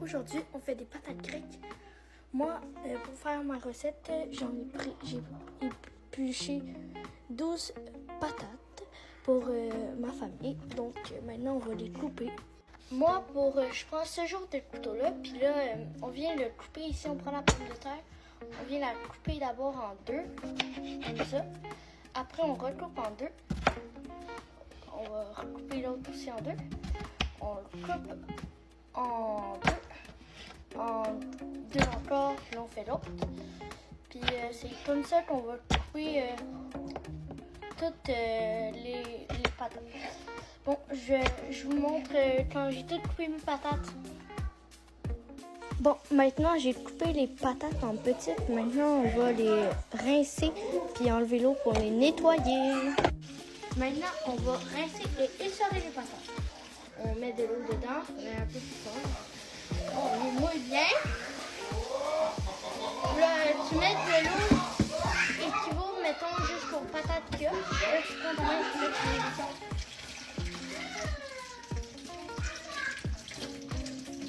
Aujourd'hui, on fait des patates grecques. Moi, pour faire ma recette, j'ai épluché 12 patates pour ma famille. Donc, maintenant, on va les couper. Moi, je prends ce genre de couteau-là, puis là, on vient le couper ici, on prend la pomme de terre. On vient la couper d'abord en deux, comme ça. Après, on recoupe en deux. On va recouper l'autre aussi en deux. On le coupe en deux encore, puis on fait l'autre. Puis c'est comme ça qu'on va couper toutes les patates. Bon, je vous montre quand j'ai tout coupé mes patates. Bon, maintenant j'ai coupé les patates en petites. Maintenant on va les rincer puis enlever l'eau pour les nettoyer. Maintenant on va rincer et essorer les patates. On met de l'eau dedans, on met un peu plus fort. On les mouille bien. Là, tu mets de l'eau équivaut, mettons, jusqu'aux patates qu'il y a. Là, tu prends ta main et tu mets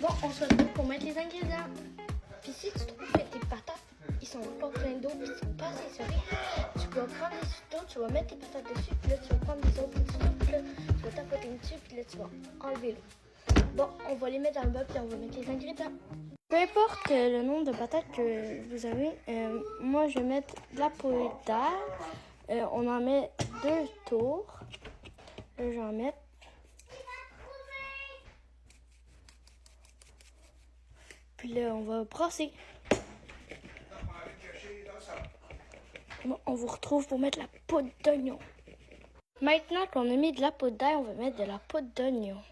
Bon, on se retrouve pour mettre les ingrédients. Puis si tu trouves que tes patates, ils sont pas pleins d'eau, puis ils sont pas assez essorés, tu vas prendre les ciseaux, tu vas mettre tes patates dessus, puis là, tu vas prendre les autres ciseaux, puis là, tu vas tapoter dessus, puis là, tu vas enlever l'eau. Bon, on va les mettre dans le bol, puis on va mettre les ingrédients. Peu importe le nombre de patates que vous avez, moi, je vais mettre de la poudre d'ail. On en met 2 tours. Là, j'en mets. Puis là, on va brasser. Bon, on vous retrouve pour mettre la poudre d'oignon. Maintenant qu'on a mis de la poudre d'ail, on va mettre de la poudre d'oignon.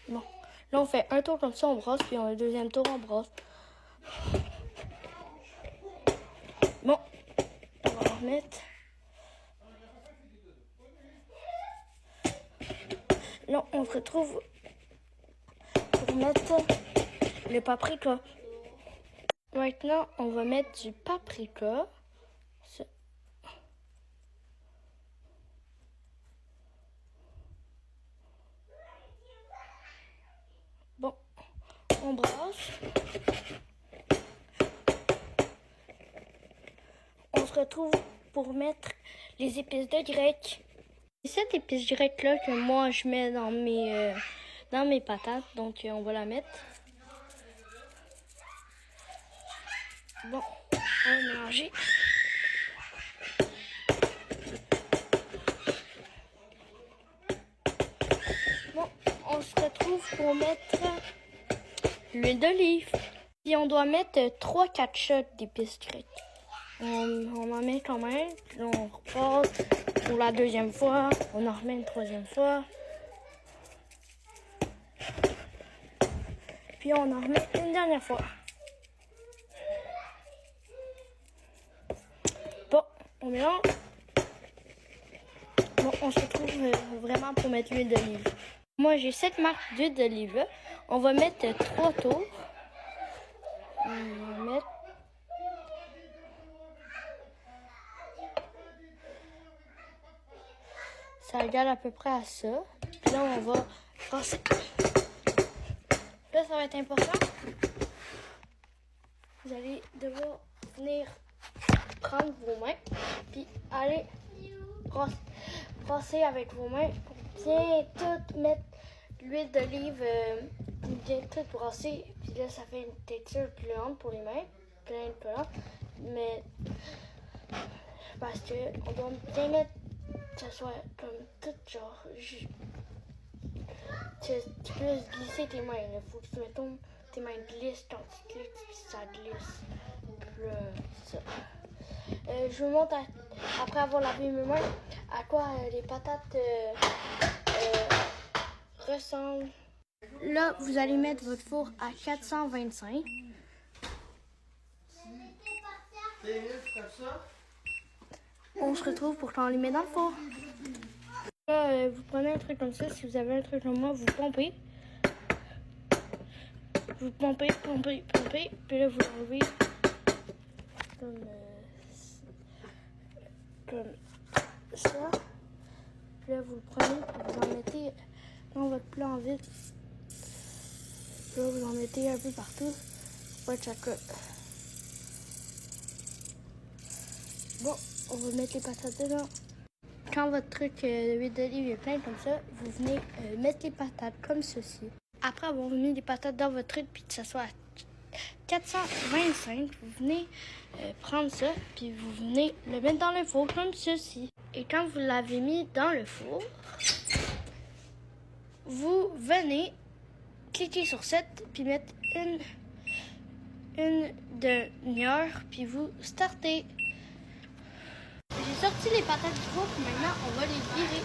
Bon, là on fait un tour comme ça, on brosse, puis on a le deuxième tour, on brosse. Bon, on va en remettre. Là, on se retrouve pour mettre le paprika. Maintenant, on va mettre du paprika. Bon, on brasse. On se retrouve pour mettre les épices de grec. C'est cette épice grecque-là que moi, je mets dans mes patates. Donc, on va la mettre. Bon, on va mélanger. Bon, on se retrouve pour mettre l'huile d'olive. Puis on doit mettre 3-4 shots d'épices grecques. On en met quand même. Puis on repasse pour la deuxième fois. On en remet une troisième fois. Puis on en remet une dernière fois. Bon, on mélange. Bon, on se retrouve vraiment pour mettre l'huile d'olive. Moi, j'ai 7 marques d'huile d'olive. On va mettre 3 tours. On va mettre. Ça égale à peu près à ça. Puis là, on va brasser. Là, ça va être important. Vous allez devoir venir prendre vos mains, puis aller brasser avec vos mains pour bien tout mettre l'huile d'olive, bien tout brasser. Puis là, ça fait une texture puante pour les mains, plein de puante. Mais parce que on doit bien mettre que ça soit comme tout genre. Tu peux glisser tes mains. Il faut que tu mettes tes mains glissent quand tu cliques, puis ça glisse. Puis là, ça. Je vous montre, après avoir lavé mes mains, à quoi les patates ressemblent. Là, vous allez mettre votre four à 425. On se retrouve pour qu'on les met dans le four. Là, vous prenez un truc comme ça. Si vous avez un truc comme moi, vous pompez. Vous pompez. Puis là, vous l'enlevez comme ça. Puis là, vous le prenez et vous en mettez dans votre plat en vide. Là, vous en mettez un peu partout. Pas de chocolat. Bon, on va mettre les patates dedans. Quand votre truc d'huile d'olive est plein comme ça, vous venez mettre les patates comme ceci. Après avoir mis les patates dans votre truc puis que ça soit à 425, vous venez prendre ça puis vous venez le mettre dans le four comme ceci. Et quand vous l'avez mis dans le four, vous venez cliquer sur 7 puis mettre une demi-heure puis vous startez. J'ai sorti les patates du four, puis maintenant on va les virer.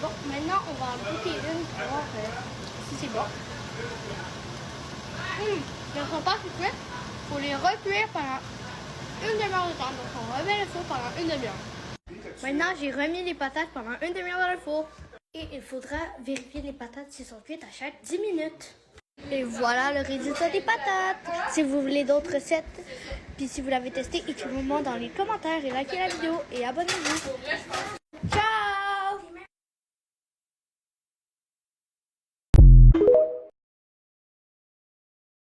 Bon, maintenant on va en goûter une pour voir si c'est bon. Elles ne sont pas assez cuites. Il faut les recuire pendant une demi-heure de temps. Donc on remet le four pendant une demi-heure. Maintenant j'ai remis les patates pendant une demi-heure dans le four. Et il faudra vérifier les patates si elles sont cuites à chaque 10 minutes. Et voilà le résultat des patates. Si vous voulez d'autres recettes, puis si vous l'avez testé, écrivez-moi dans les commentaires et likez la vidéo et abonnez-vous. Ciao!